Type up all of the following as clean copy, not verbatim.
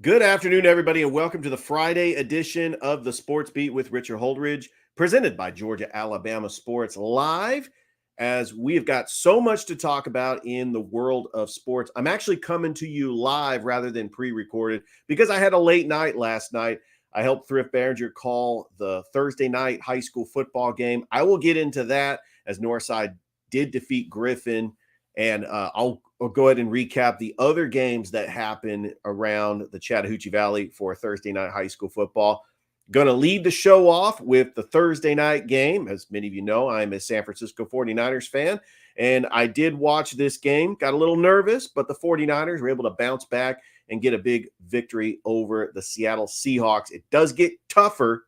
Good afternoon, everybody, and welcome to the Friday edition of the Sports Beat with Richard Holdridge, presented by Georgia Alabama Sports Live. As we have got so much to talk about in the world of sports, I'm actually coming to you live rather than pre-recorded because I had a late night last night. I helped Thrift Behringer call the Thursday night high school football game. I will get into that as Northside did defeat Griffin, and I'll go ahead and recap the other games that happen around the Chattahoochee Valley for Thursday night high school football. Going to lead the show off with the Thursday night game. As many of you know, I'm a San Francisco 49ers fan, and I did watch this game. Got a little nervous, but the 49ers were able to bounce back and get a big victory over the Seattle Seahawks. It does get tougher.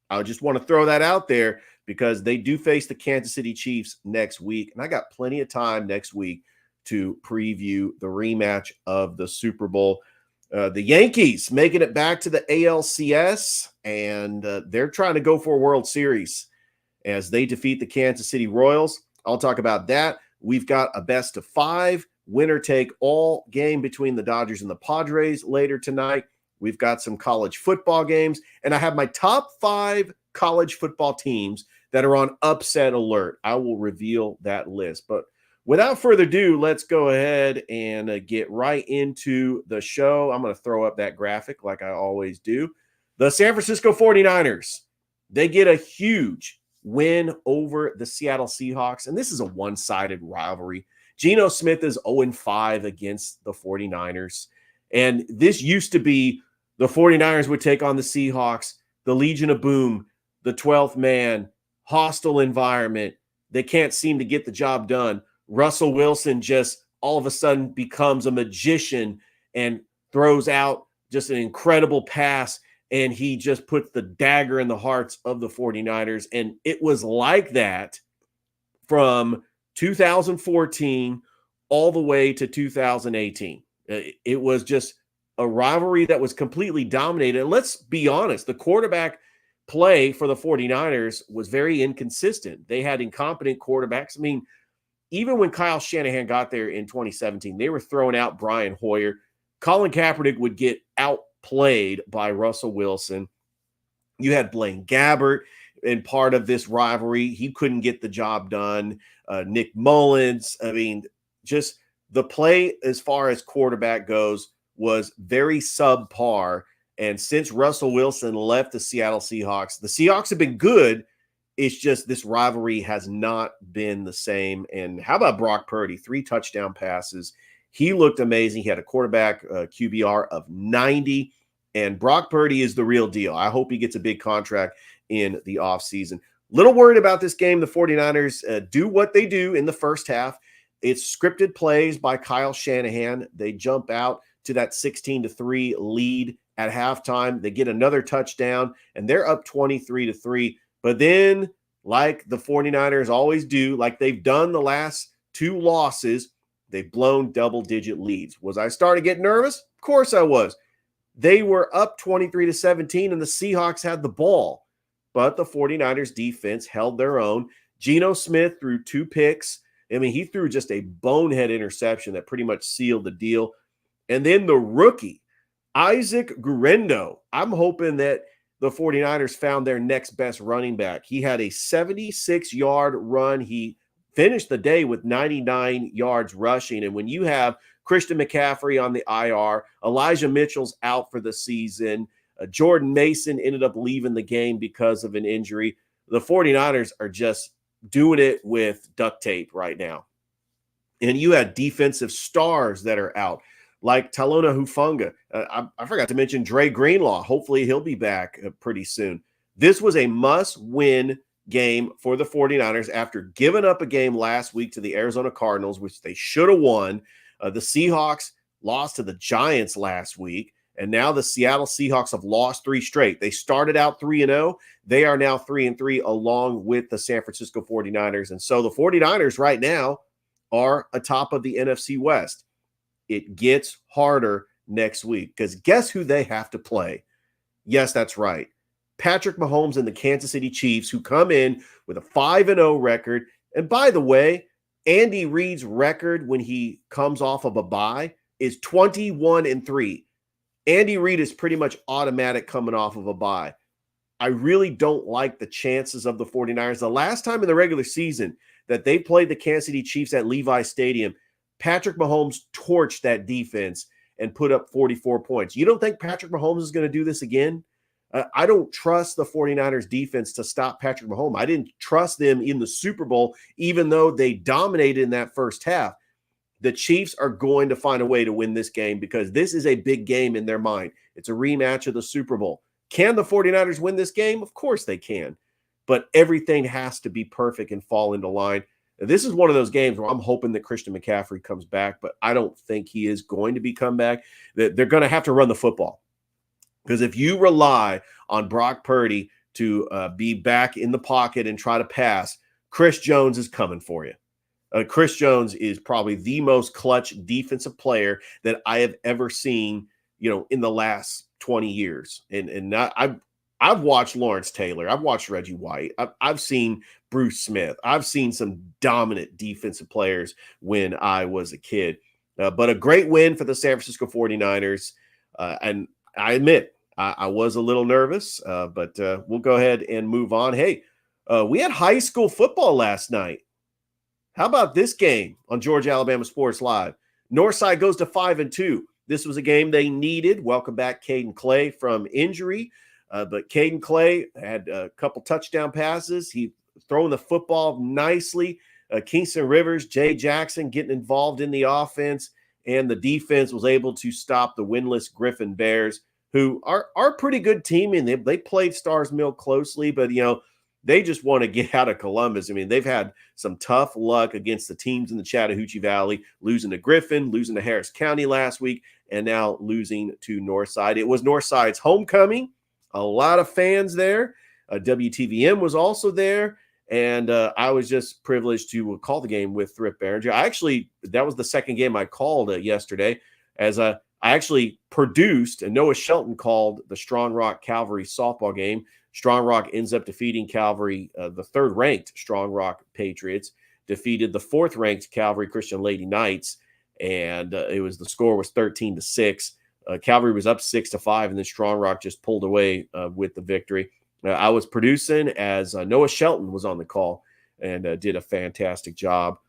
I just want to throw that out there because they do face the Kansas City Chiefs next week, and I got plenty of time next week to preview the rematch of the Super Bowl. The Yankees making it back to the ALCS, and they're trying to go for a World Series as they defeat the Kansas City Royals. I'll talk about that. We've got a best of five, winner take all game between the Dodgers and the Padres later tonight. We've got some college football games, and I have my top five college football teams that are on upset alert. I will reveal that list. But without further ado, let's go ahead and get right into the show. I'm going to throw up that graphic like I always do. The San Francisco 49ers, they get a huge win over the Seattle Seahawks, and this is a one-sided rivalry. Geno Smith is 0-5 against the 49ers, and this used to be the 49ers would take on the Seahawks, the Legion of Boom, the 12th man, hostile environment. They can't seem to get the job done. Russell Wilson just all of a sudden becomes a magician and throws out just an incredible pass, and he just puts the dagger in the hearts of the 49ers. And it was like that from 2014 all the way to 2018. It was just a rivalry that was completely dominated. And let's be honest, the quarterback play for the 49ers was very inconsistent. They had incompetent quarterbacks. I mean, even when Kyle Shanahan got there in 2017, they were throwing out Brian Hoyer. Colin Kaepernick would get outplayed by Russell Wilson. You had Blaine Gabbert in part of this rivalry. He couldn't get the job done. Nick Mullins. I mean, just the play as far as quarterback goes was very subpar. And since Russell Wilson left the Seattle Seahawks, the Seahawks have been good. It's just this rivalry has not been the same. And how about Brock Purdy? 3 touchdown passes. He looked amazing. He had a quarterback QBR of 90. And Brock Purdy is the real deal. I hope he gets a big contract in the offseason. Little worried about this game. The 49ers do what they do in the first half. It's scripted plays by Kyle Shanahan. They jump out to that 16-3 lead at halftime. They get another touchdown, and they're up 23-3. But then, like the 49ers always do, like they've done the last 2 losses, they've blown double-digit leads. Was I starting to get nervous? Of course I was. They were up 23-17, and the Seahawks had the ball. But the 49ers defense held their own. Geno Smith threw 2 picks. I mean, he threw just a bonehead interception that pretty much sealed the deal. And then the rookie, Isaac Guerendo. I'm hoping that the 49ers found their next best running back. He had a 76-yard run. He finished the day with 99 yards rushing. And when you have Christian McCaffrey on the IR, Elijah Mitchell's out for the season, Jordan Mason ended up leaving the game because of an injury. The 49ers are just doing it with duct tape right now. And you had defensive stars that are out, like Talona Hufanga. I forgot to mention Dre Greenlaw. Hopefully he'll be back pretty soon. This was a must-win game for the 49ers after giving up a game last week to the Arizona Cardinals, which they should have won. The Seahawks lost to the Giants last week, and now the Seattle Seahawks have lost 3 straight. They started out 3-0. They are now 3-3 along with the San Francisco 49ers. And so the 49ers right now are atop of the NFC West. It gets harder next week because guess who they have to play? Yes, that's right. Patrick Mahomes and the Kansas City Chiefs, who come in with a 5-0 record. And by the way, Andy Reid's record when he comes off of a bye is 21-3. Andy Reid is pretty much automatic coming off of a bye. I really don't like the chances of the 49ers. The last time in the regular season that they played the Kansas City Chiefs at Levi Stadium, Patrick Mahomes torched that defense and put up 44 points. You don't think Patrick Mahomes is going to do this again? I don't trust the 49ers defense to stop Patrick Mahomes. I didn't trust them in the Super Bowl, even though they dominated in that first half. The Chiefs are going to find a way to win this game because this is a big game in their mind. It's a rematch of the Super Bowl. Can the 49ers win this game? Of course they can. But everything has to be perfect and fall into line. This is one of those games where I'm hoping that Christian McCaffrey comes back, but I don't think he is going to be come back. They're going to have to run the football. Because if you rely on Brock Purdy to be back in the pocket and try to pass, Chris Jones is coming for you. Chris Jones is probably the most clutch defensive player that I have ever seen, in the last 20 years. And I've watched Lawrence Taylor. I've watched Reggie White. I've seen Bruce Smith. I've seen some dominant defensive players when I was a kid. But a great win for the San Francisco 49ers. And I admit, I was a little nervous, but we'll go ahead and move on. Hey, we had high school football last night. How about this game on Georgia Alabama Sports Live? Northside goes to 5-2. This was a game they needed. Welcome back, Caden Clay from injury. But Caden Clay had a couple touchdown passes. He throwing the football nicely. Kingston Rivers, Jay Jackson getting involved in the offense, and the defense was able to stop the winless Griffin Bears, who are a pretty good team. And they played Stars Mill closely, but they just want to get out of Columbus. I mean, they've had some tough luck against the teams in the Chattahoochee Valley, losing to Griffin, losing to Harris County last week, and now losing to Northside. It was Northside's homecoming. A lot of fans there. WTVM was also there, and I was just privileged to call the game with Thrift Behringer. That was the second game I called yesterday, as I actually produced, and Noah Shelton called the Strong Rock Cavalry softball game. Strong Rock ends up defeating Cavalry, the third-ranked Strong Rock Patriots, defeated the fourth-ranked Cavalry Christian Lady Knights, and the score was 13-6. Cavalry was up 6-5, and then Strong Rock just pulled away with the victory. I was producing as Noah Shelton was on the call and did a fantastic job.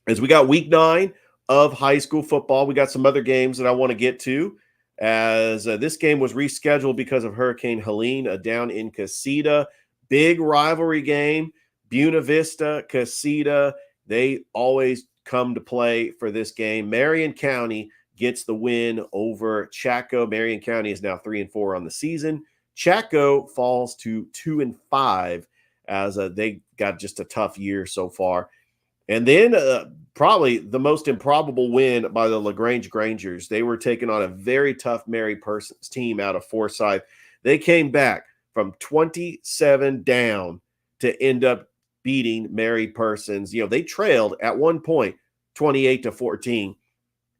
As we got week 9 of high school football, we got some other games that I want to get to, as this game was rescheduled because of Hurricane Helene down in Casita. Big rivalry game. Buena Vista, Casita, they always come to play for this game. Marion County gets the win over Chaco. Marion County is now 3-4 on the season. Chaco falls to 2-5 as they got just a tough year so far. And then probably the most improbable win by the LaGrange Grangers. They were taking on a very tough Mary Persons team out of Forsyth. They came back from 27 down to end up beating Mary Persons. They trailed at one point 28-14.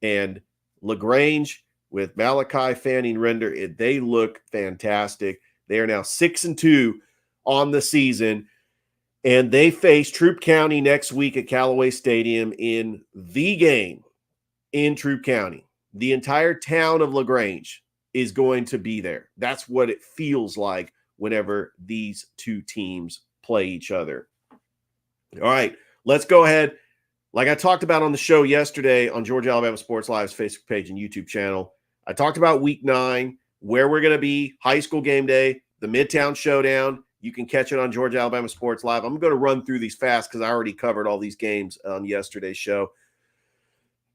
And LaGrange with Malachi Fanning Render, they look fantastic. They are now 6-2 on the season. And they face Troup County next week at Callaway Stadium in the game in Troup County. The entire town of LaGrange is going to be there. That's what it feels like whenever these two teams play each other. All right, let's go ahead. Like I talked about on the show yesterday on Georgia Alabama Sports Live's Facebook page and YouTube channel, I talked about week 9, where we're going to be, high school game day, the Midtown Showdown. You can catch it on Georgia Alabama Sports Live. I'm going to run through these fast because I already covered all these games on yesterday's show.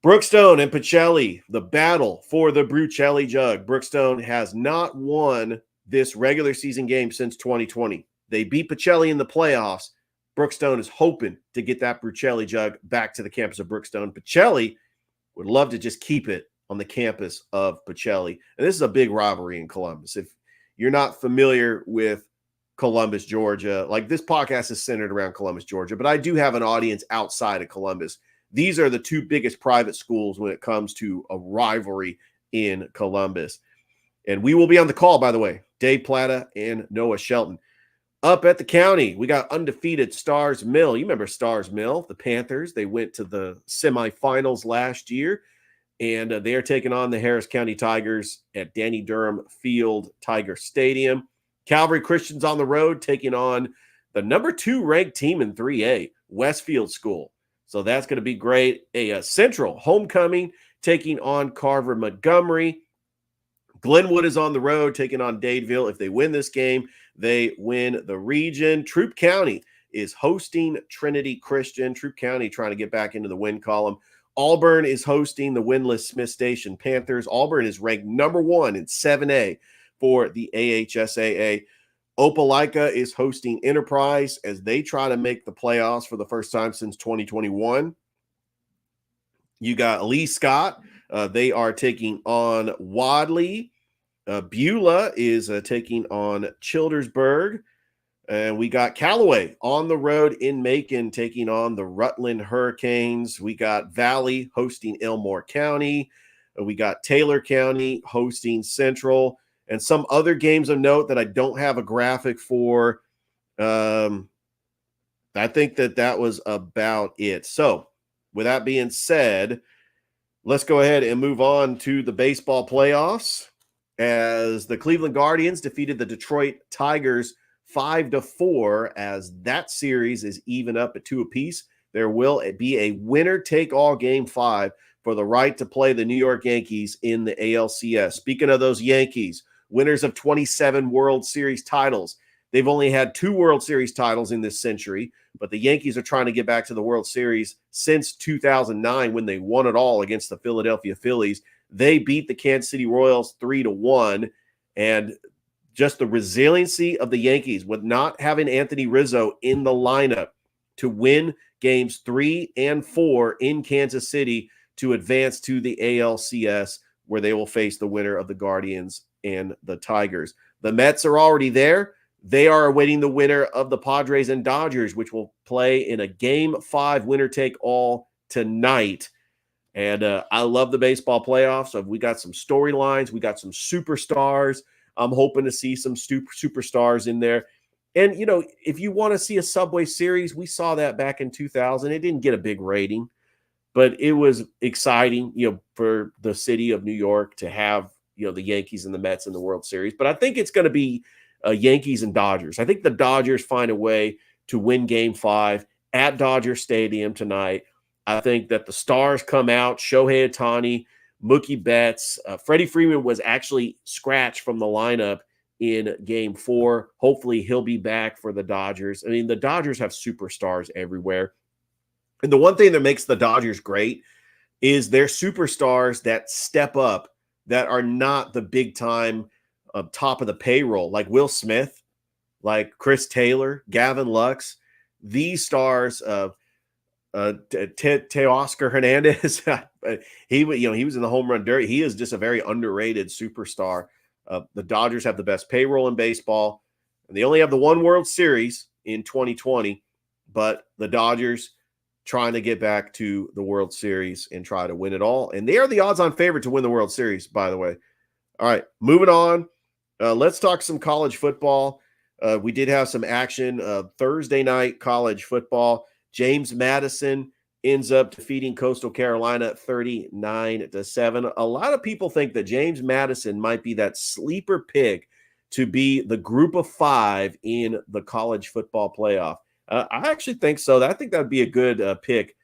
Brookstone and Pacelli, the battle for the Brucelli Jug. Brookstone has not won this regular season game since 2020. They beat Pacelli in the playoffs. Brookstone is hoping to get that Brucelli Jug back to the campus of Brookstone. Pacelli would love to just keep it on the campus of Pacelli. And this is a big rivalry in Columbus. If you're not familiar with Columbus, Georgia, like this podcast is centered around Columbus, Georgia, but I do have an audience outside of Columbus. These are the two biggest private schools when it comes to a rivalry in Columbus. And we will be on the call, by the way, Dave Plata and Noah Shelton. Up at the county, we got undefeated Stars Mill. You remember Stars Mill, the Panthers. They went to the semifinals last year. and they are taking on the Harris County Tigers at Danny Durham Field Tiger Stadium. Calvary Christian's on the road taking on the number 2 ranked team in 3A, Westfield School. So that's going to be great. A Central homecoming taking on Carver Montgomery. Glenwood is on the road taking on Dadeville. If they win this game, they win the region. Troup County is hosting Trinity Christian. Troup County trying to get back into the win column. Auburn is hosting the winless Smith Station Panthers. Auburn is ranked number 1 in 7A for the AHSAA. Opelika is hosting Enterprise as they try to make the playoffs for the first time since 2021. You got Lee Scott. They are taking on Wadley. Beulah is taking on Childersburg. And we got Callaway on the road in Macon taking on the Rutland Hurricanes. We got Valley hosting Elmore County. We got Taylor County hosting Central. And some other games of note that I don't have a graphic for. I think that was about it. So with that being said, let's go ahead and move on to the baseball playoffs as the Cleveland Guardians defeated the Detroit Tigers 5-4 as that series is even up at 2 apiece. There will be a winner-take-all Game 5 for the right to play the New York Yankees in the ALCS. Speaking of those Yankees, winners of 27 World Series titles. They've only had 2 World Series titles in this century, but the Yankees are trying to get back to the World Series since 2009 when they won it all against the Philadelphia Phillies. They beat the Kansas City Royals 3-1, and just the resiliency of the Yankees with not having Anthony Rizzo in the lineup to win games 3 and 4 in Kansas City to advance to the ALCS, where they will face the winner of the Guardians and the Tigers. The Mets are already there. They are awaiting the winner of the Padres and Dodgers, which will play in a Game 5 winner-take-all tonight. And I love the baseball playoffs. So we got some storylines. We got some superstars. I'm hoping to see some superstars in there. And, you know, if you want to see a Subway Series, we saw that back in 2000. It didn't get a big rating, but it was exciting, you know, for the city of New York to have, you know, the Yankees and the Mets in the World Series. But I think it's going to be Yankees and Dodgers. I think the Dodgers find a way to win Game 5 at Dodger Stadium tonight. I think that the stars come out, Shohei Ohtani, Mookie Betts. Freddie Freeman was actually scratched from the lineup in Game 4. Hopefully he'll be back for the Dodgers. I mean, the Dodgers have superstars everywhere. And the one thing that makes the Dodgers great is their superstars that step up that are not the big time top of the payroll, like Will Smith, like Chris Taylor, Gavin Lux. These stars Teoscar Hernandez, he was in the home run derby. He is just a very underrated superstar. The Dodgers have the best payroll in baseball, and they only have the 1 World Series in 2020. But the Dodgers trying to get back to the World Series and try to win it all, and they are the odds-on favorite to win the World Series, by the way. All right, moving on. Let's talk some college football. We did have some action Thursday night college football. James Madison ends up defeating Coastal Carolina 39-7. A lot of people think that James Madison might be that sleeper pick to be the group of 5 in the college football playoff. I actually think so. I think that would be a good pick,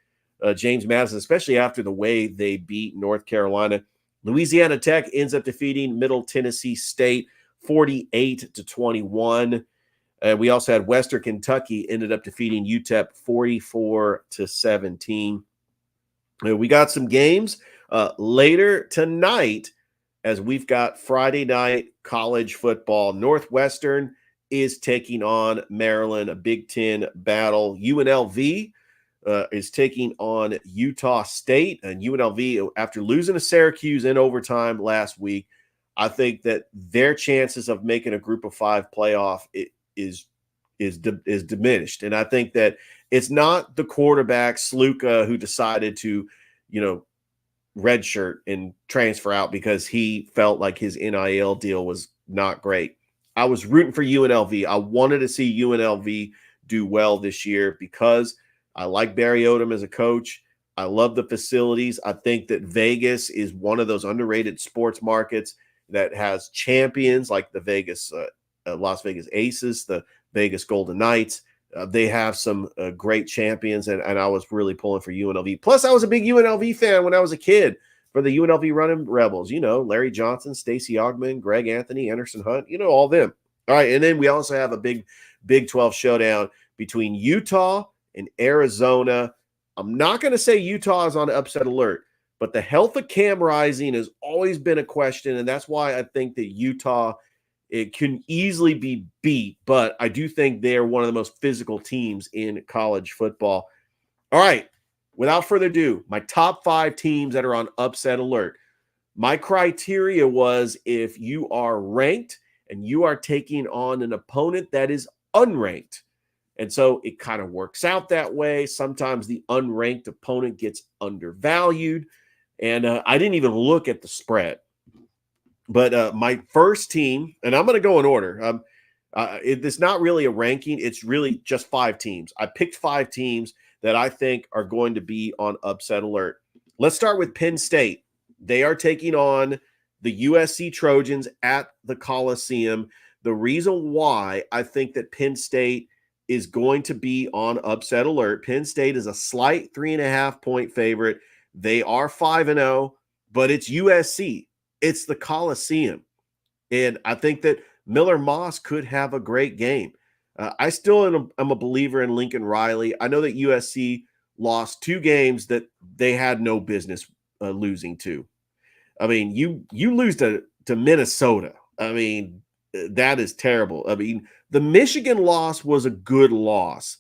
James Madison, especially after the way they beat North Carolina. Louisiana Tech ends up defeating Middle Tennessee State 48-21. We also had Western Kentucky ended up defeating UTEP 44-17. We got some games later tonight as we've got Friday night college football. Northwestern is taking on Maryland, a Big Ten battle. UNLV is taking on Utah State. And UNLV, after losing to Syracuse in overtime last week, I think that their chances of making a group of 5 playoff is diminished. And I think that it's not the quarterback Sluka who decided to, redshirt and transfer out because he felt like his NIL deal was not great. I was rooting for UNLV. I wanted to see UNLV do well this year because I like Barry Odom as a coach. I love the facilities. I think that Vegas is one of those underrated sports markets that has champions like the Las Vegas Aces, the Vegas Golden Knights. They have some great champions, and I was really pulling for UNLV. Plus, I was a big UNLV fan when I was a kid for the UNLV Running Rebels. Larry Johnson, Stacey Augmon, Greg Anthony, Anderson Hunt, all them. All right, and then we also have a big Big 12 showdown between Utah and Arizona. I'm not going to say Utah is on upset alert, but the health of Cam Rising has always been a question, and that's why I think that Utah, it can easily be beat, but I do think they're one of the most physical teams in college football. All right, without further ado, my top 5 teams that are on upset alert. My criteria was if you are ranked and you are taking on an opponent that is unranked. And so it kind of works out that way. Sometimes the unranked opponent gets undervalued. And I didn't even look at the spread. But my first team, and I'm going to go in order. It's not really a ranking. It's really just 5 teams. I picked 5 teams that I think are going to be on upset alert. Let's start with Penn State. They are taking on the USC Trojans at the Coliseum. The reason why I think that Penn State is going to be on upset alert. Penn State is a slight 3.5-point favorite. They are 5-0, but it's USC. It's the Coliseum. And I think that Miller Moss could have a great game. I still am a believer in Lincoln Riley. I know that USC lost 2 games that they had no business losing to. I mean, you lose to Minnesota. I mean, that is terrible. I mean, the Michigan loss was a good loss,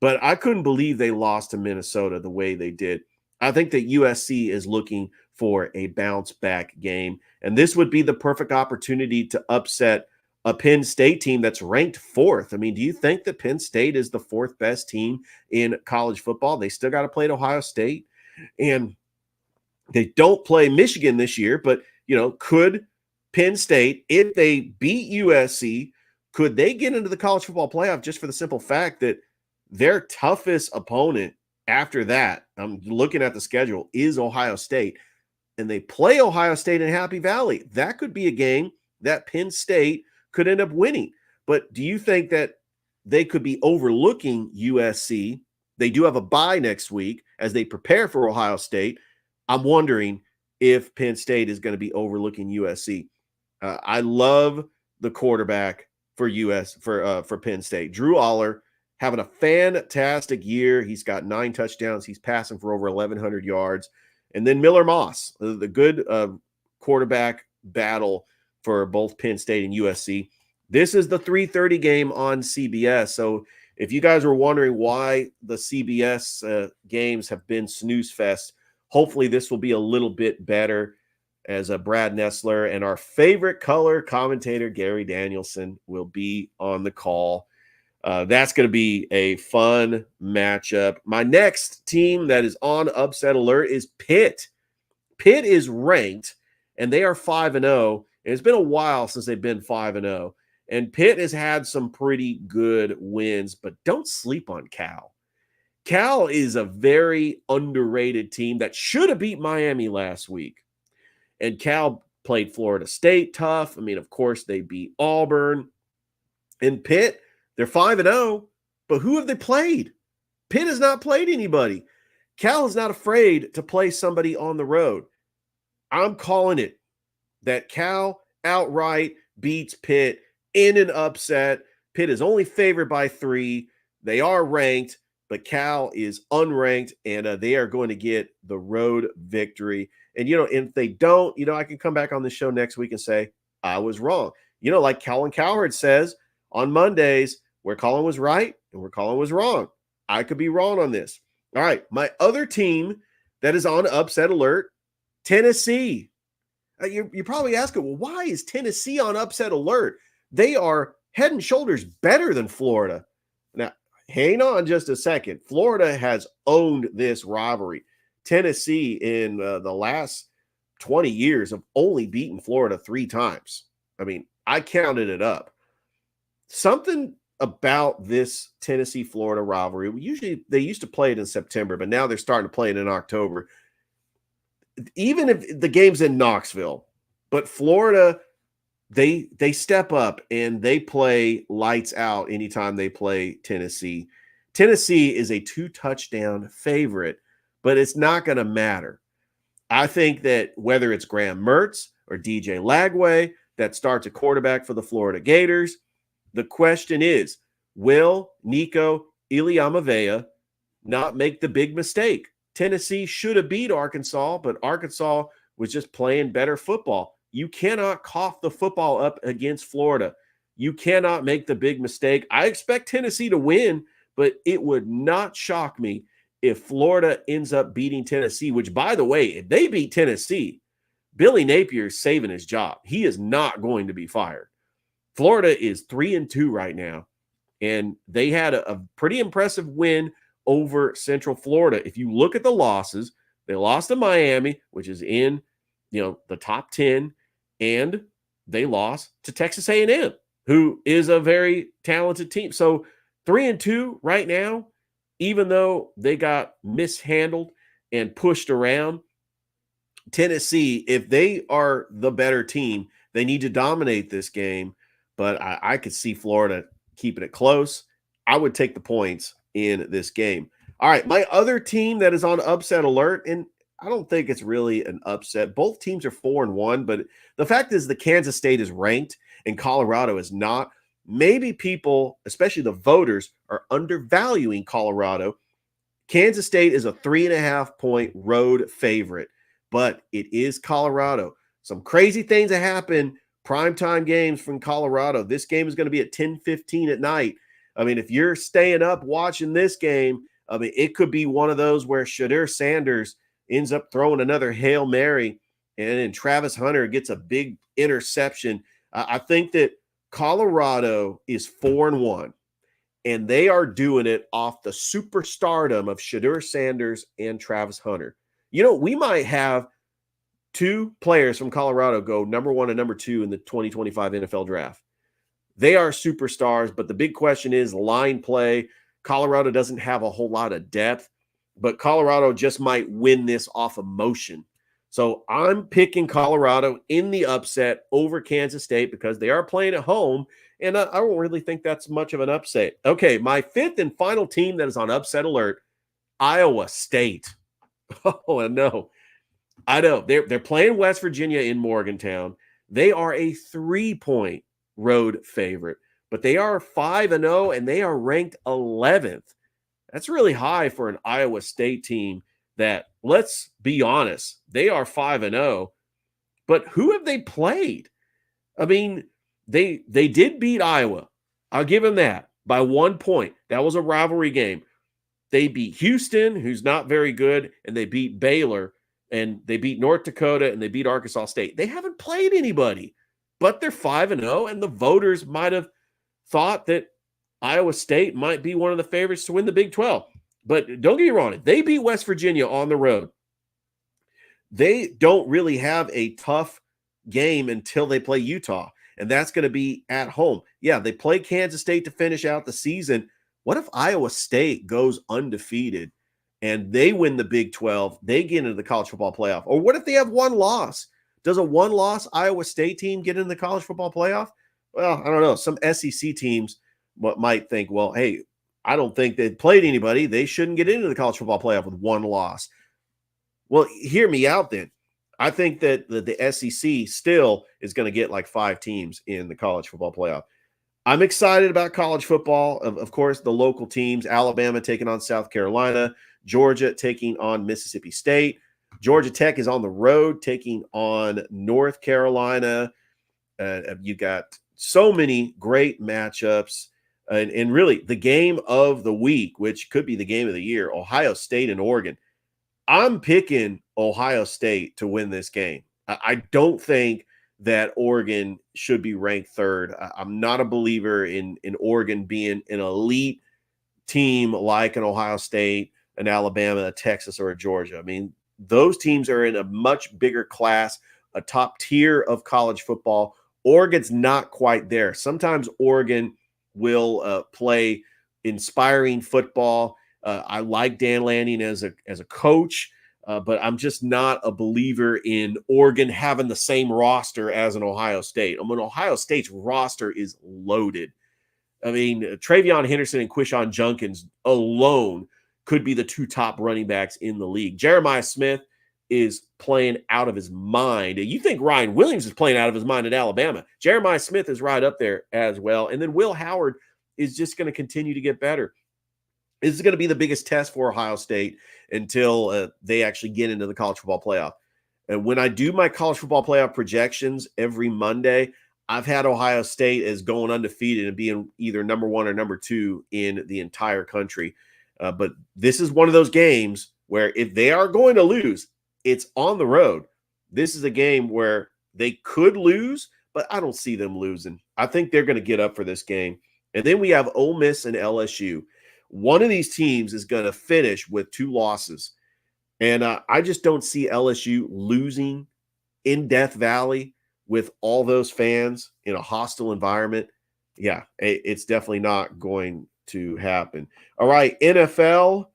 but I couldn't believe they lost to Minnesota the way they did. I think that USC is looking for a bounce back game, and this would be the perfect opportunity to upset a Penn State team that's ranked 4th. I mean, do you think that Penn State is the 4th best team in college football? They still got to play at Ohio State, and they don't play Michigan this year, but, could Penn State, if they beat USC, could they get into the college football playoff just for the simple fact that their toughest opponent after that, I'm looking at the schedule, is Ohio State, and they play Ohio State in Happy Valley. That could be a game that Penn State could end up winning. But do you think that they could be overlooking USC? They do have a bye next week as they prepare for Ohio State. I'm wondering if Penn State is going to be overlooking USC. I love the quarterback for Penn State. Drew Aller having a fantastic year. He's got 9 touchdowns. He's passing for over 1,100 yards. And then Miller Moss, the good quarterback battle for both Penn State and USC. This is the 3:30 game on CBS. So if you guys were wondering why the CBS games have been snooze fest, hopefully this will be a little bit better, as Brad Nessler and our favorite color commentator, Gary Danielson, will be on the call. That's going to be a fun matchup. My next team that is on upset alert is Pitt. Pitt is ranked, and they are 5-0. And it's been a while since they've been 5-0. And Pitt has had some pretty good wins, but don't sleep on Cal. Cal is a very underrated team that should have beat Miami last week. And Cal played Florida State tough. I mean, of course, they beat Auburn. And Pitt, they're 5-0, but who have they played? Pitt has not played anybody. Cal is not afraid to play somebody on the road. I'm calling it that Cal outright beats Pitt in an upset. Pitt is only favored by 3. They are ranked, but Cal is unranked, and they are going to get the road victory. And, if they don't, I can come back on the show next week and say, I was wrong. Like Colin Cowherd says on Mondays, where Colin was right and where Colin was wrong. I could be wrong on this. All right, my other team that is on upset alert, Tennessee. You're probably asking, well, why is Tennessee on upset alert? They are head and shoulders better than Florida. Now, hang on just a second. Florida has owned this rivalry. Tennessee in the last 20 years have only beaten Florida 3 times. I mean, I counted it up. Something about this Tennessee-Florida rivalry. They used to play it in September, but now they're starting to play it in October. Even if the game's in Knoxville, but Florida, they step up and they play lights out anytime they play Tennessee. Tennessee is a 2-touchdown favorite, but it's not going to matter. I think that whether it's Graham Mertz or DJ Lagway that starts a quarterback for the Florida Gators, the question is, will Nico Iliamavea not make the big mistake? Tennessee should have beat Arkansas, but Arkansas was just playing better football. You cannot cough the football up against Florida. You cannot make the big mistake. I expect Tennessee to win, but it would not shock me if Florida ends up beating Tennessee, which, by the way, if they beat Tennessee, Billy Napier's saving his job. He is not going to be fired. Florida is 3-2 right now, and they had a pretty impressive win over Central Florida. If you look at the losses, they lost to Miami, which is in, the top 10, and they lost to Texas A&M, who is a very talented team. So 3-2 right now, even though they got mishandled and pushed around. Tennessee, if they are the better team, they need to dominate this game. But I could see Florida keeping it close. I would take the points in this game. All right, my other team that is on upset alert, and I don't think it's really an upset. Both teams are 4-1, but the fact is the Kansas State is ranked and Colorado is not. Maybe people, especially the voters, are undervaluing Colorado. Kansas State is a 3.5-point road favorite, but it is Colorado. Some crazy things that happen, primetime games from Colorado. This game is going to be at 10:15 at night. I mean, if you're staying up watching this game, I mean, it could be one of those where Shedeur Sanders ends up throwing another Hail Mary and then Travis Hunter gets a big interception. I think that Colorado is 4-1, and they are doing it off the superstardom of Shedeur Sanders and Travis Hunter. We might have two players from Colorado go number 1 and number 2 in the 2025 NFL draft. They are superstars, but the big question is line play. Colorado doesn't have a whole lot of depth, but Colorado just might win this off emotion. So I'm picking Colorado in the upset over Kansas State because they are playing at home, and I don't really think that's much of an upset. Okay, my fifth and final team that is on upset alert, Iowa State. Oh, no. I know. They're playing West Virginia in Morgantown. They are a 3-point road favorite, but they are 5-0, and they are ranked 11th. That's really high for an Iowa State team that, let's be honest, they are 5-0, but who have they played? I mean, they did beat Iowa. I'll give them that by 1 point. That was a rivalry game. They beat Houston, who's not very good, and they beat Baylor, and they beat North Dakota, and they beat Arkansas State. They haven't played anybody, but they're 5-0, and the voters might have thought that Iowa State might be one of the favorites to win the Big 12. But don't get me wrong, they beat West Virginia on the road. They don't really have a tough game until they play Utah, and that's going to be at home. Yeah, they play Kansas State to finish out the season. What if Iowa State goes undefeated and they win the Big 12, they get into the college football playoff? Or what if they have one loss? Does a one-loss Iowa State team get into the college football playoff? Well, I don't know. Some SEC teams might think, well, hey, I don't think they've played anybody. They shouldn't get into the college football playoff with one loss. Well, hear me out then. I think that the SEC still is going to get like 5 teams in the college football playoff. I'm excited about college football. Of course, the local teams, Alabama taking on South Carolina, Georgia taking on Mississippi State. Georgia Tech is on the road taking on North Carolina. You got so many great matchups. And really, the game of the week, which could be the game of the year, Ohio State and Oregon. I'm picking Ohio State to win this game. I don't think that Oregon should be ranked 3rd. I'm not a believer in Oregon being an elite team like an Ohio State, an Alabama, a Texas, or a Georgia. I mean, those teams are in a much bigger class, a top tier of college football. Oregon's not quite there. Sometimes Oregon will play inspiring football. I like Dan Lanning as a coach, but I'm just not a believer in Oregon having the same roster as an Ohio State. I mean, Ohio State's roster is loaded. I mean, Travion Henderson and Quishon Junkins alone could be the two top running backs in the league. Jeremiah Smith is playing out of his mind. You think Ryan Williams is playing out of his mind at Alabama. Jeremiah Smith is right up there as well. And then Will Howard is just going to continue to get better. This is going to be the biggest test for Ohio State until they actually get into the college football playoff. And when I do my college football playoff projections every Monday, I've had Ohio State as going undefeated and being either number 1 or number 2 in the entire country. But this is one of those games where if they are going to lose, it's on the road. This is a game where they could lose, but I don't see them losing. I think they're going to get up for this game. And then we have Ole Miss and LSU. One of these teams is going to finish with 2 losses. And I just don't see LSU losing in Death Valley with all those fans in a hostile environment. Yeah, it's definitely not going to happen. All right, NFL.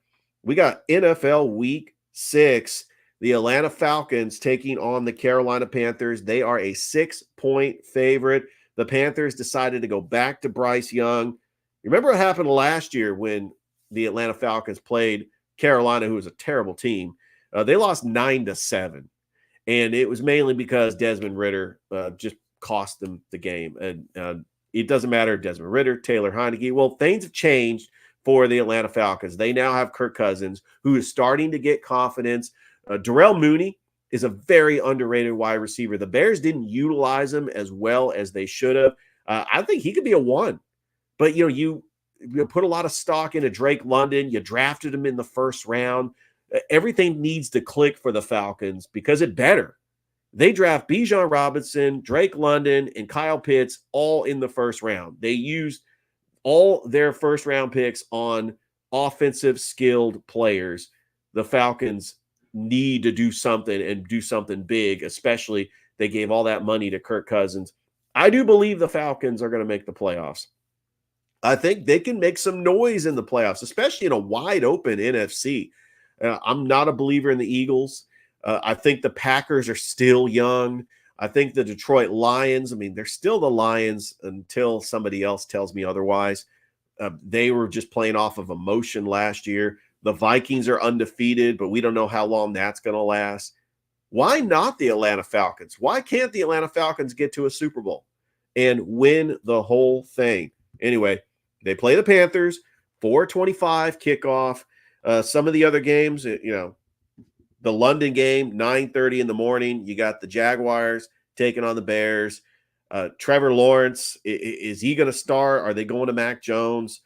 We got NFL Week 6. The Atlanta Falcons taking on the Carolina Panthers. They are a 6-point favorite. The Panthers decided to go back to Bryce Young. Remember what happened last year when the Atlanta Falcons played Carolina, who was a terrible team? They lost 9-7. And it was mainly because Desmond Ridder just cost them the game. And it doesn't matter, Desmond Ridder, Taylor Heineke. Well, things have changed for the Atlanta Falcons. They now have Kirk Cousins, who is starting to get confidence. Darrell Mooney is a very underrated wide receiver. The Bears didn't utilize him as well as they should have. I think he could be a 1. But, you put a lot of stock into Drake London. You drafted him in the first round. Everything needs to click for the Falcons because it better. They draft Bijan Robinson, Drake London, and Kyle Pitts all in the first round. They used all their first-round picks on offensive skilled players. The Falcons need to do something and do something big, especially they gave all that money to Kirk Cousins. I do believe the Falcons are going to make the playoffs. I think they can make some noise in the playoffs, especially in a wide-open NFC. I'm not a believer in the Eagles. I think the Packers are still young. I think the Detroit Lions, they're still the Lions until somebody else tells me otherwise. They were just playing off of emotion last year. The Vikings are undefeated, but we don't know how long that's going to last. Why not the Atlanta Falcons? Why can't the Atlanta Falcons get to a Super Bowl and win the whole thing? Anyway, they play the Panthers, 4:25 kickoff. Some of the other games, the London game, 9:30 in the morning. You got the Jaguars taking on the Bears. Trevor Lawrence, is he going to start? Are they going to Mac Jones?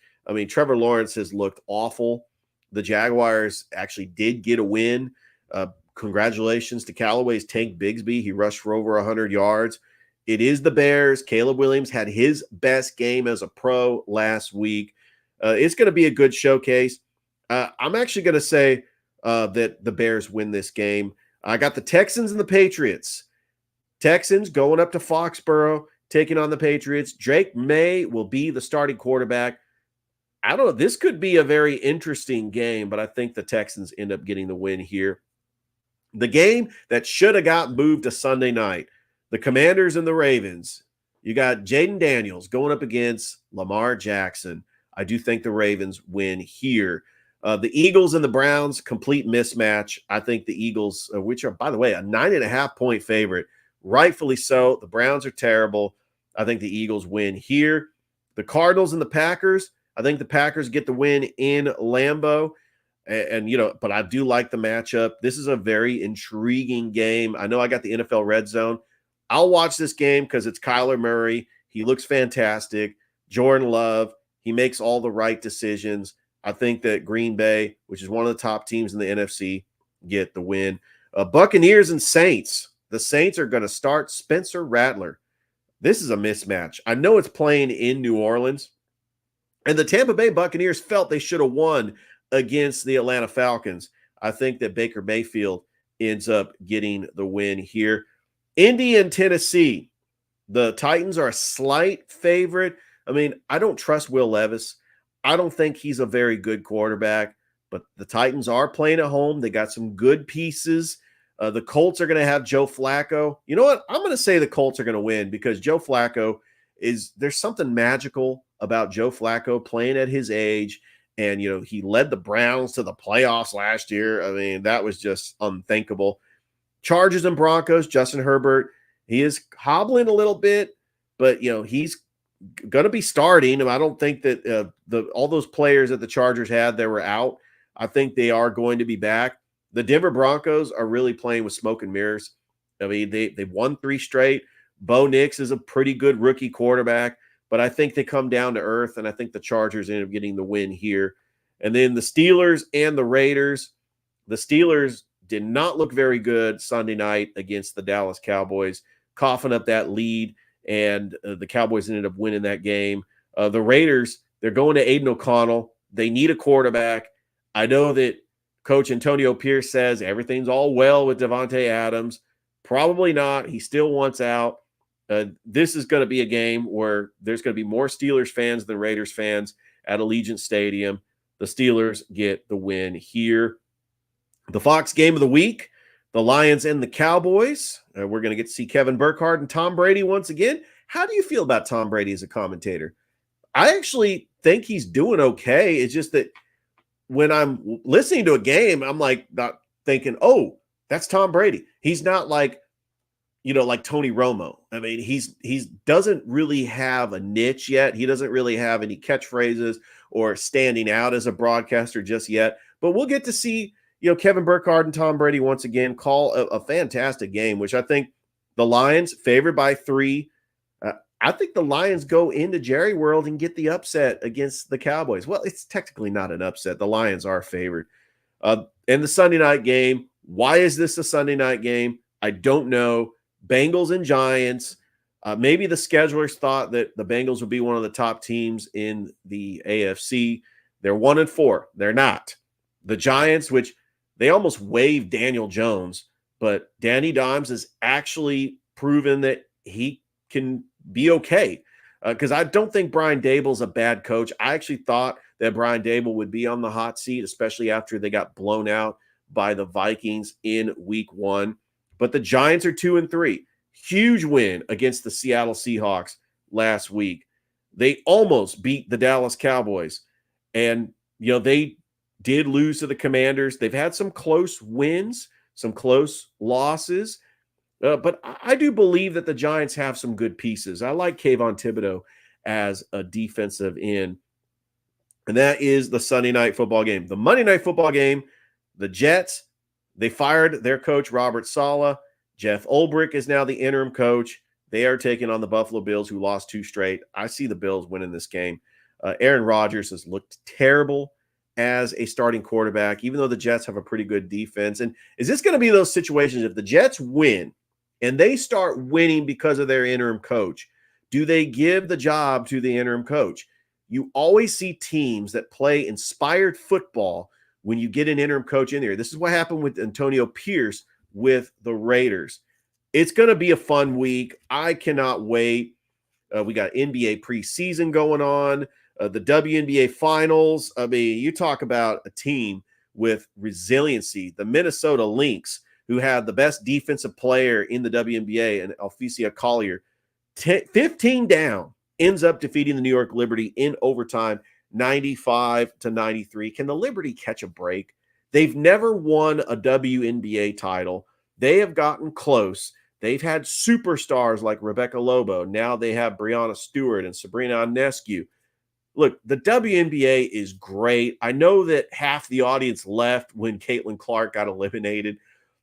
Trevor Lawrence has looked awful. The Jaguars actually did get a win. Congratulations to Callaway's Tank Bigsby. He rushed for over 100 yards. It is the Bears. Caleb Williams had his best game as a pro last week. It's going to be a good showcase. I'm actually going to say that the Bears win this game. I got the Texans and the Patriots. Texans going up to Foxborough, taking on the Patriots. Drake May will be the starting quarterback. I don't know. This could be a very interesting game, but I think the Texans end up getting the win here. The game that should have got moved to Sunday night, the Commanders and the Ravens. You got Jaden Daniels going up against Lamar Jackson. I do think the Ravens win here. The Eagles and the Browns, complete mismatch. I think the Eagles, which are, by the way, a 9.5-point favorite, rightfully so. The Browns are terrible. I think the Eagles win here. The Cardinals and the Packers, I think the Packers get the win in Lambeau. And but I do like the matchup. This is a very intriguing game. I know I got the NFL Red Zone. I'll watch this game because it's Kyler Murray. He looks fantastic. Jordan Love, he makes all the right decisions. I think that Green Bay, which is one of the top teams in the NFC, get the win. Buccaneers and Saints. The Saints are going to start Spencer Rattler. This is a mismatch. I know it's playing in New Orleans. And the Tampa Bay Buccaneers felt they should have won against the Atlanta Falcons. I think that Baker Mayfield ends up getting the win here. Indy and Tennessee. The Titans are a slight favorite. I mean, I don't trust Will Levis. I don't think he's a very good quarterback, but the Titans are playing at home. They got some good pieces. The Colts are going to have Joe Flacco. You know what? I'm going to say the Colts are going to win because Joe Flacco there's something magical about Joe Flacco playing at his age. And, he led the Browns to the playoffs last year. I mean, that was just unthinkable. Chargers and Broncos, Justin Herbert, he is hobbling a little bit, but, he's going to be starting. I don't think that all those players that the Chargers had that were out, I think they are going to be back. The Denver Broncos are really playing with smoke and mirrors. I mean, they won 3 straight. Bo Nix is a pretty good rookie quarterback, but I think they come down to earth, and I think the Chargers end up getting the win here. And then the Steelers and the Raiders. The Steelers did not look very good Sunday night against the Dallas Cowboys, coughing up that lead, and the Cowboys ended up winning that game. The Raiders, they're going to Aiden O'Connell. They need a quarterback. I know that Coach Antonio Pierce says everything's all well with Devontae Adams. Probably not. He still wants out. This is going to be a game where there's going to be more Steelers fans than Raiders fans at Allegiant Stadium. The Steelers get the win here. The Fox game of the week, the Lions and the Cowboys. We're going to get to see Kevin Burkhardt and Tom Brady once again. How do you feel about Tom Brady as a commentator? I actually think he's doing okay. It's just that when I'm listening to a game, I'm not thinking, oh, that's Tom Brady. He's not like Tony Romo. I mean, he's doesn't really have a niche yet. He doesn't really have any catchphrases or standing out as a broadcaster just yet. But we'll get to see, Kevin Burkhardt and Tom Brady once again call a fantastic game, which I think the Lions favored by 3. I think the Lions go into Jerry World and get the upset against the Cowboys. Well, it's technically not an upset. The Lions are favored. And the Sunday night game, why is this a Sunday night game? I don't know. Bengals and Giants. Maybe the schedulers thought that the Bengals would be one of the top teams in the AFC. They're 1-4. They're not. The Giants, which they almost waived Daniel Jones, but Danny Dimes has actually proven that he can be okay. Because I don't think Brian Daboll's a bad coach. I actually thought that Brian Daboll would be on the hot seat, especially after they got blown out by the Vikings in week 1. But the Giants are 2-3. Huge win against the Seattle Seahawks last week. They almost beat the Dallas Cowboys. And, they did lose to the Commanders. They've had some close wins, some close losses. But I do believe that the Giants have some good pieces. I like Kayvon Thibodeau as a defensive end. And that is the Sunday night football game. The Monday night football game, the Jets, they fired their coach, Robert Saleh. Jeff Ulbrich is now the interim coach. They are taking on the Buffalo Bills, who lost 2 straight. I see the Bills winning this game. Aaron Rodgers has looked terrible as a starting quarterback, even though the Jets have a pretty good defense. And is this going to be those situations if the Jets win and they start winning because of their interim coach? Do they give the job to the interim coach? You always see teams that play inspired football when you get an interim coach in there. This is what happened with Antonio Pierce with the Raiders. It's going to be a fun week. I cannot wait. We got NBA preseason going on, the WNBA finals. I mean, you talk about a team with resiliency. The Minnesota Lynx, who had the best defensive player in the WNBA, and Alphesia Collier, 15 down, ends up defeating the New York Liberty in overtime, 95-93. Can the Liberty catch a break? They've never won a WNBA title. They have gotten close. They've had superstars like Rebecca Lobo. Now they have Breanna Stewart and Sabrina Ionescu. Look, the WNBA is great. I know that half the audience left when Caitlin Clark got eliminated,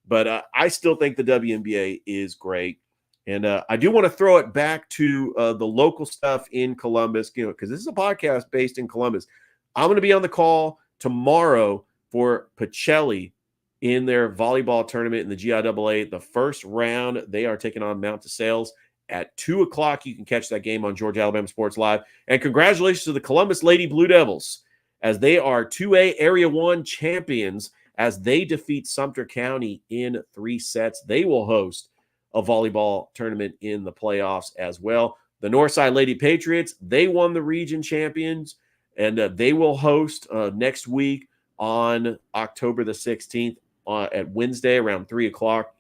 but I still think the WNBA is great. And I do want to throw it back to the local stuff in Columbus, because this is a podcast based in Columbus. I'm going to be on the call tomorrow for Pacelli in their volleyball tournament in the GIAA. The first round, they are taking on Mount DeSales at 2:00. You can catch that game on Georgia Alabama Sports Live. And congratulations to the Columbus Lady Blue Devils, as they are 2A Area 1 champions, as they defeat Sumter County in 3 sets. They will host a volleyball tournament in the playoffs as well. The Northside Lady Patriots, they won the region champions, and they will host next week on October the 16th at Wednesday around 3 o'clock.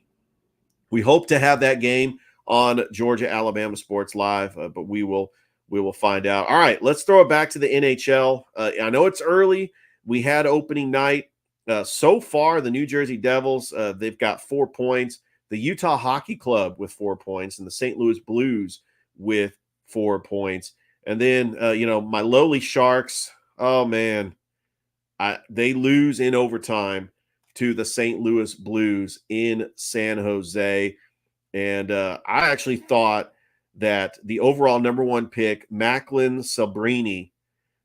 We hope to have that game on Georgia Alabama Sports Live, but we will find out. All right, let's throw it back to the NHL. I know it's early. We had opening night. So far, the New Jersey Devils, they've got 4 points. The Utah Hockey Club with 4 points, and the St. Louis Blues with 4 points. And then, my lowly Sharks, oh, man, they lose in overtime to the St. Louis Blues in San Jose. And I actually thought that the overall number 1 pick, Macklin Sabrini,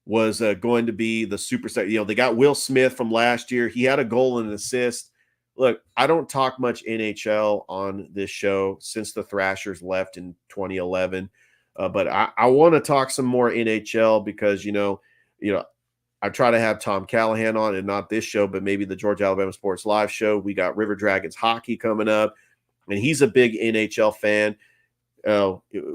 was going to be the superstar. They got Will Smith from last year. He had a goal and an assist. Look, I don't talk much NHL on this show since the Thrashers left in 2011. But I want to talk some more NHL because, I try to have Tom Callahan on, and not this show, but maybe the Georgia Alabama Sports Live show. We got River Dragons hockey coming up, and he's a big NHL fan.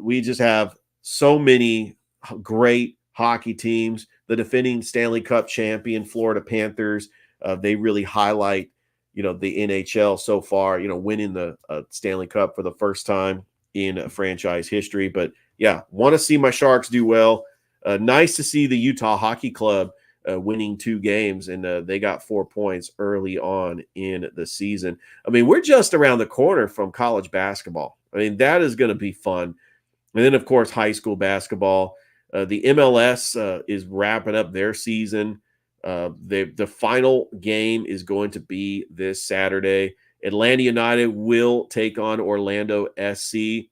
We just have so many great hockey teams. The defending Stanley Cup champion Florida Panthers, they really highlight, the NHL so far, winning the Stanley Cup for the first time in franchise history. But yeah, want to see my Sharks do well. Nice to see the Utah Hockey Club winning 2 games, and they got 4 points early on in the season. I mean, we're just around the corner from college basketball. I mean, that is going to be fun. And then, of course, high school basketball. The MLS is wrapping up their season. The final game is going to be this Saturday. Atlanta United will take on Orlando SC.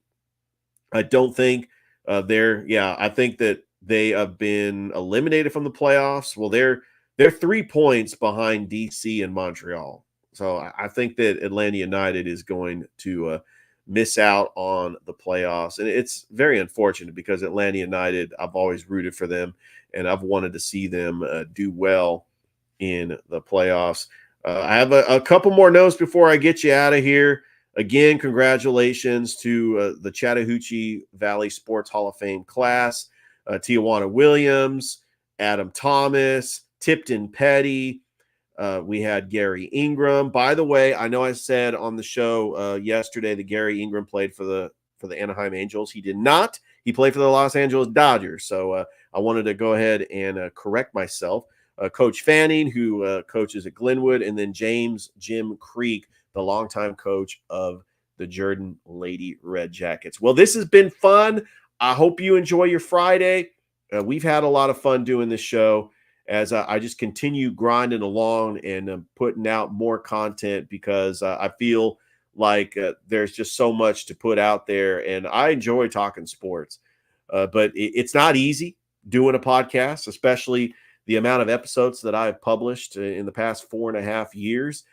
I don't think I think that they have been eliminated from the playoffs. Well, they're 3 points behind DC and Montreal. So I think that Atlanta United is going to miss out on the playoffs. And it's very unfortunate because Atlanta United, I've always rooted for them, and I've wanted to see them do well in the playoffs. I have a couple more notes before I get you out of here. Again, congratulations to the Chattahoochee Valley Sports Hall of Fame class, Tijuana Williams, Adam Thomas, Tipton Petty. We had Gary Ingram. By the way, I know I said on the show yesterday that Gary Ingram played for the Anaheim Angels. He did not. He played for the Los Angeles Dodgers. So I wanted to go ahead and correct myself. Coach Fanning, who coaches at Glenwood, and then Jim Creek, the longtime coach of the Jordan Lady Red Jackets. Well, this has been fun. I hope you enjoy your Friday. We've had a lot of fun doing this show as I just continue grinding along and putting out more content because I feel like there's just so much to put out there, and I enjoy talking sports. But it's not easy doing a podcast, especially the amount of episodes that I've published in the past 4.5 years.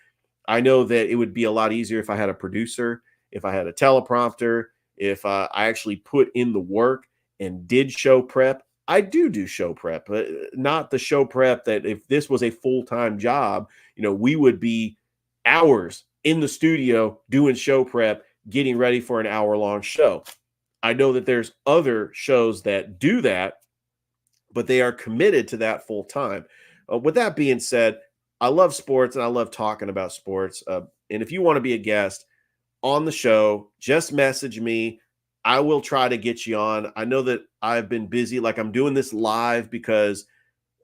I know that it would be a lot easier if I had a producer, if I had a teleprompter, if I actually put in the work and did show prep. I do show prep, but not the show prep that if this was a full-time job, we would be hours in the studio doing show prep, getting ready for an hour-long show. I know that there's other shows that do that, but they are committed to that full-time. With that being said, I love sports and I love talking about sports. And if you want to be a guest on the show, just message me. I will try to get you on. I know that I've been busy. Like, I'm doing this live because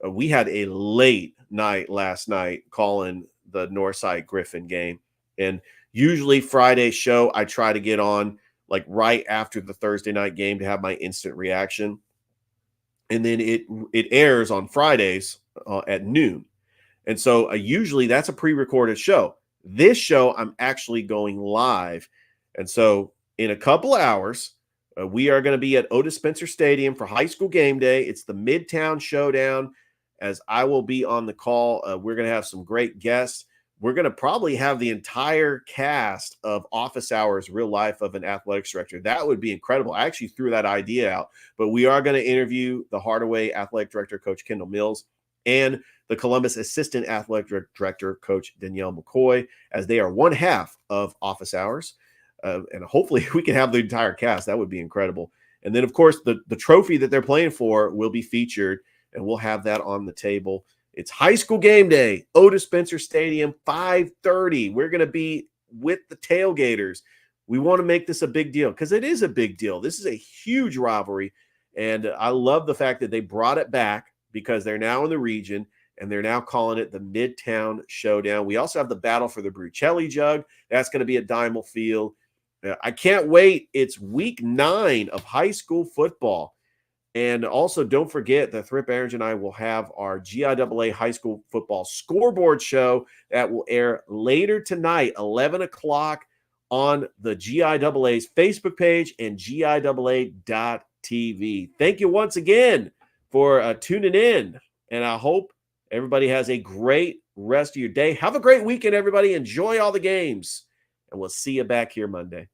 we had a late night last night calling the Northside Griffin game. And usually Friday show, I try to get on like right after the Thursday night game to have my instant reaction. And then it airs on Fridays at noon. And so usually that's a pre-recorded show. This show, I'm actually going live. And so in a couple hours, we are going to be at Otis Spencer Stadium for high school game day. It's the Midtown Showdown, as I will be on the call. We're going to have some great guests. We're going to probably have the entire cast of Office Hours, Real Life of an Athletics Director. That would be incredible. I actually threw that idea out. But we are going to interview the Hardaway Athletic Director, Coach Kendall Mills, and the Columbus Assistant Athletic Director, Coach Danielle McCoy, as they are one half of Office Hours. And hopefully we can have the entire cast. That would be incredible. And then, of course, the trophy that they're playing for will be featured, and we'll have that on the table. It's high school game day, Otis Spencer Stadium, 5:30. We're going to be with the tailgaters. We want to make this a big deal because it is a big deal. This is a huge rivalry, and I love the fact that they brought it back because they're now in the region, and they're now calling it the Midtown Showdown. We also have the battle for the Brucelli Jug. That's going to be at Diamond Field. I can't wait. It's week 9 of high school football. And also, don't forget that Thrip Aarons and I will have our GIAA high school football scoreboard show that will air later tonight, 11 o'clock on the GIAA's Facebook page and GIAA.tv. Thank you once again for tuning in, and I hope everybody has a great rest of your day. Have a great weekend, everybody. Enjoy all the games, and we'll see you back here Monday.